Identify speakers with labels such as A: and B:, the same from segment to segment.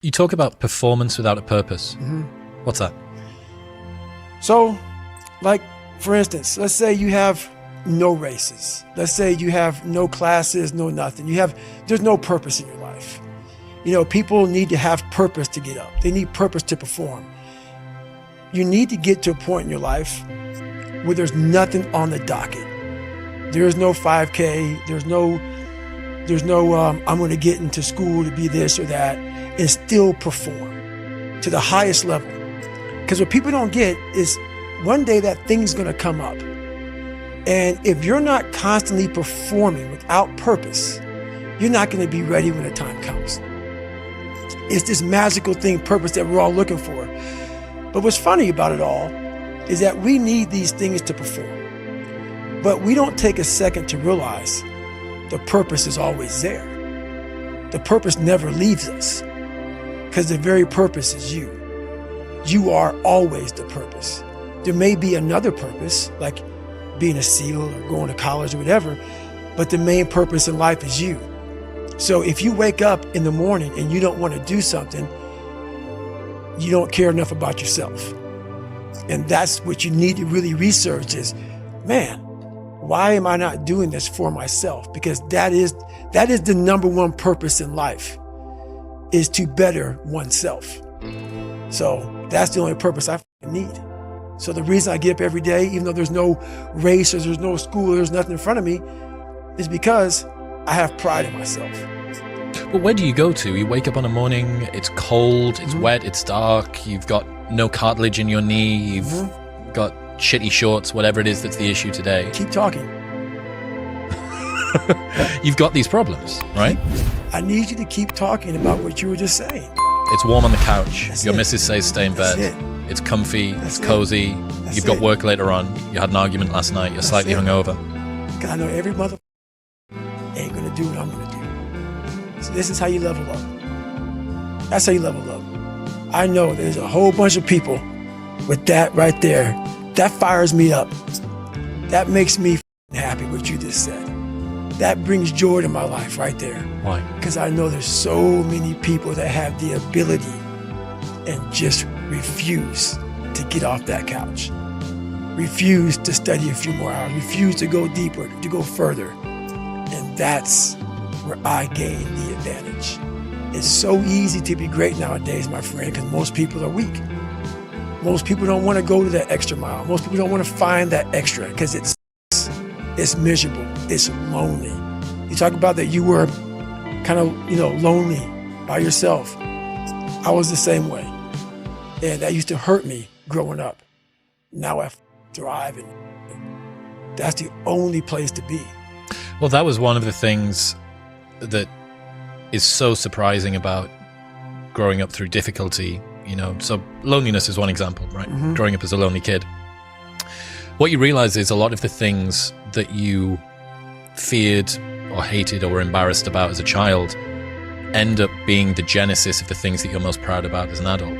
A: You talk about performance without a purpose.
B: Mm-hmm.
A: What's that?
B: So, like, for instance, let's say you have no races. Let's say you have no classes, no nothing. There's no purpose in your life. You know, people need to have purpose to get up. They need purpose to perform. You need to get to a point in your life where there's nothing on the docket. There's no 5K. There's no I'm going to get into school to be this or that, and still perform to the highest level. Because what people don't get is one day that thing's going to come up. And if you're not constantly performing without purpose, you're not going to be ready when the time comes. It's this magical thing, purpose, that we're all looking for. But what's funny about it all is that we need these things to perform. But we don't take a second to realize the purpose is always there. The purpose never leaves us, because the very purpose is you. You are always the purpose. There may be another purpose, like being a SEAL or going to college or whatever, but the main purpose in life is you. So if you wake up in the morning and you don't want to do something, you don't care enough about yourself. And that's what you need to really research is, man, why am I not doing this for myself? Because that is the number one purpose in life, is to better oneself. So that's the only purpose I need. So the reason I get up every day, even though there's no race or there's no school, or there's nothing in front of me, is because I have pride in myself.
A: But where do you go to? You wake up on a morning, it's cold, it's wet, it's dark, you've got no cartilage in your knee, you've got shitty shorts, whatever it is that's the issue today.
B: Keep talking.
A: You've got these problems, right?
B: I need you to keep talking about what you were just saying.
A: It's warm on the couch.
B: That's
A: Your
B: it.
A: missus says stay in bed.
B: That's it.
A: It's comfy,
B: That's
A: it's cozy.
B: That's
A: You've got
B: it.
A: work later on. You had an argument last night. You're slightly
B: it.
A: hungover.
B: Because I know every mother ain't going to do what I'm going to do. So this is how you level up. That's how you level up. I know there's a whole bunch of people with that right there. That fires me up. That makes me happy what you just said. That brings joy to my life right there.
A: Why?
B: Because I know there's so many people that have the ability and just refuse to get off that couch. Refuse to study a few more hours. Refuse to go deeper, to go further. And that's where I gain the advantage. It's so easy to be great nowadays, my friend, because most people are weak. Most people don't want to go to that extra mile. Most people don't want to find that extra because it's miserable. It's lonely. You talk about that you were kind of, lonely by yourself. I was the same way. And that used to hurt me growing up. Now I thrive, and that's the only place to be.
A: Well, that was one of the things that is so surprising about growing up through difficulty. So loneliness is one example, right? Growing up as a lonely kid. What you realize is a lot of the things that you feared or hated or were embarrassed about as a child end up being the genesis of the things that you're most proud about as an adult.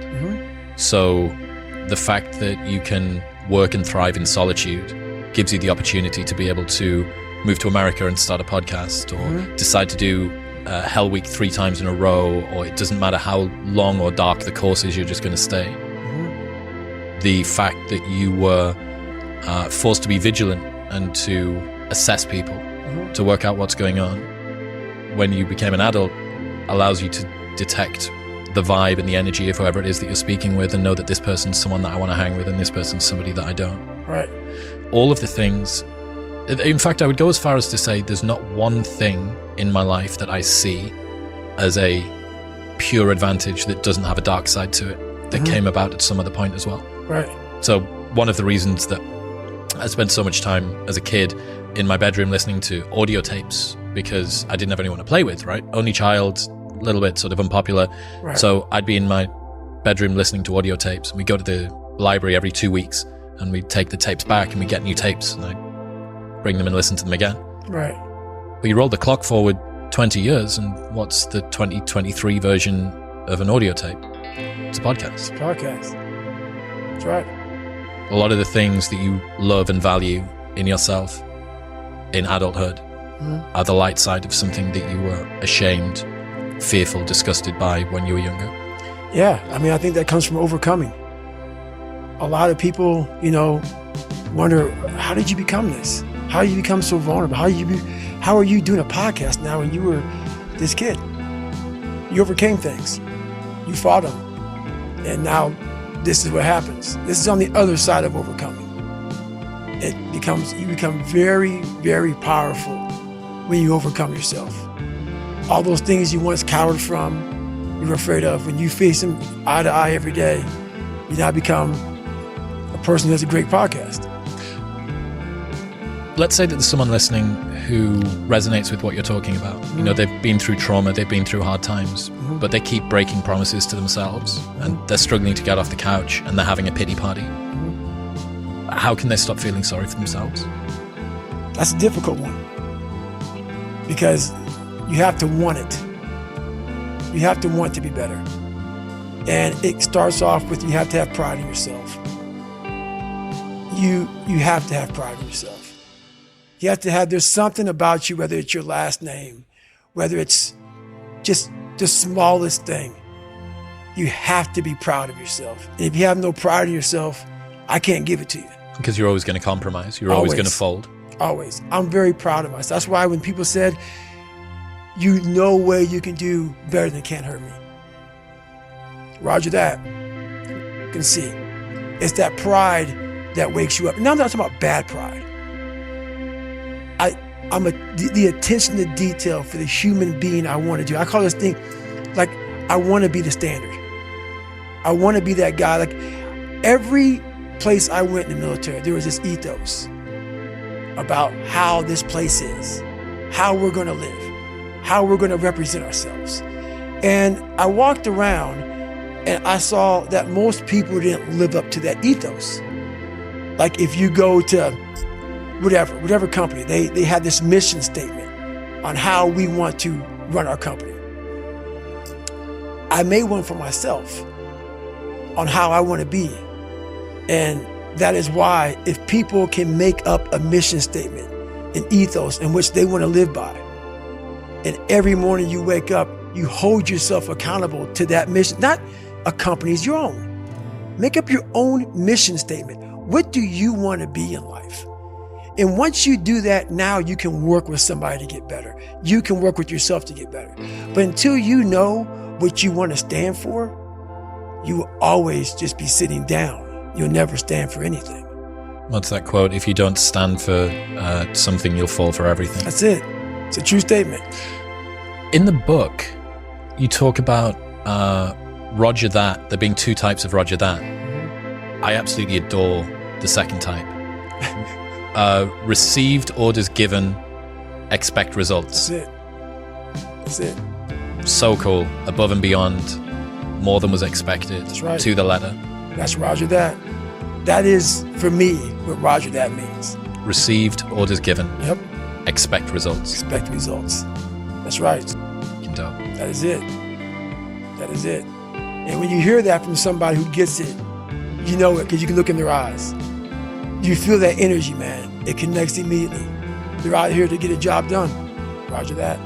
A: So the fact that you can work and thrive in solitude gives you the opportunity to be able to move to America and start a podcast, or decide to do Hell Week 3 times in a row, or it doesn't matter how long or dark the course is, you're just going to stay. The fact that you were forced to be vigilant and to assess people, to work out what's going on when you became an adult, allows you to detect the vibe and the energy of whoever it is that you're speaking with, and know that this person's someone that I want to hang with and this person's somebody that I don't.
B: Right.
A: All of the things. In fact, I would go as far as to say there's not one thing in my life that I see as a pure advantage that doesn't have a dark side to it, that came about at some other point as well.
B: Right.
A: So one of the reasons that I spent so much time as a kid in my bedroom listening to audio tapes, because I didn't have anyone to play with, right? Only child, a little bit sort of unpopular. Right. So I'd be in my bedroom listening to audio tapes. We go to the library every 2 weeks and we take the tapes back and we get new tapes, and I bring them and listen to them again. Right. But you roll the clock forward 20 years, and what's the 2023 version of an audio tape? It's a podcast. That's right. A lot of the things that you love and value in yourself in adulthood are the light side of something that you were ashamed, fearful, disgusted by when you were younger.
B: Yeah, I mean, I think that comes from overcoming. A lot of people, wonder, how did you become this? How did you become so vulnerable? How are you doing a podcast now when you were this kid? You overcame things. You fought them. And now this is what happens. This is on the other side of overcoming. You become very, very powerful when you overcome yourself. All those things you once cowered from, you were afraid of, when you face them eye to eye every day, you now become a person who has a great podcast.
A: Let's say that there's someone listening who resonates with what you're talking about.
B: Mm-hmm.
A: They've been through trauma, they've been through hard times,
B: Mm-hmm.
A: but they keep breaking promises to themselves, and they're struggling to get off the couch, and they're having a pity party.
B: Mm-hmm.
A: How can they stop feeling sorry for themselves?
B: That's a difficult one, because you have to want it. You have to want to be better. And it starts off with, you have to have pride in yourself. You have to have pride in yourself. You have to have, there's something about you, whether it's your last name, whether it's just the smallest thing. You have to be proud of yourself. And if you have no pride in yourself, I can't give it to you.
A: Because you're always going to compromise. You're always going to fold.
B: Always. I'm very proud of myself. That's why when people said, you know way you can do better than Can't Hurt Me. Roger that. You can see. It's that pride that wakes you up. Now I'm not talking about bad pride. The attention to detail for the human being I want to do. I call this thing, like, I want to be the standard. I want to be that guy. Like, every place I went in the military, there was this ethos about how this place is, how we're going to live, how we're going to represent ourselves. And I walked around and I saw that most people didn't live up to that ethos. Like, if you go to whatever company, they had this mission statement on how we want to run our company. I made one for myself on how I want to be. And that is why, if people can make up a mission statement, an ethos in which they want to live by, and every morning you wake up, you hold yourself accountable to that mission, not a company's, your own. Make up your own mission statement. What do you want to be in life? And once you do that, now you can work with somebody to get better. You can work with yourself to get better. But until you know what you want to stand for, you will always just be sitting down. You'll never stand for anything.
A: What's that quote? If you don't stand for something, you'll fall for everything.
B: That's it. It's a true statement.
A: In the book, you talk about Roger that, there being two types of Roger that. I absolutely adore the second type. Received orders given, expect results.
B: That's it.
A: So cool. Above and beyond, more than was expected.
B: That's right.
A: To the letter.
B: That's Roger that. That is, for me, what Roger that means.
A: Received orders given.
B: Yep.
A: Expect results.
B: Expect results. That's right.
A: Dope.
B: That is it. That is it. And when you hear that from somebody who gets it, you know it because you can look in their eyes. You feel that energy, man. It connects immediately. They're out here to get a job done. Roger that.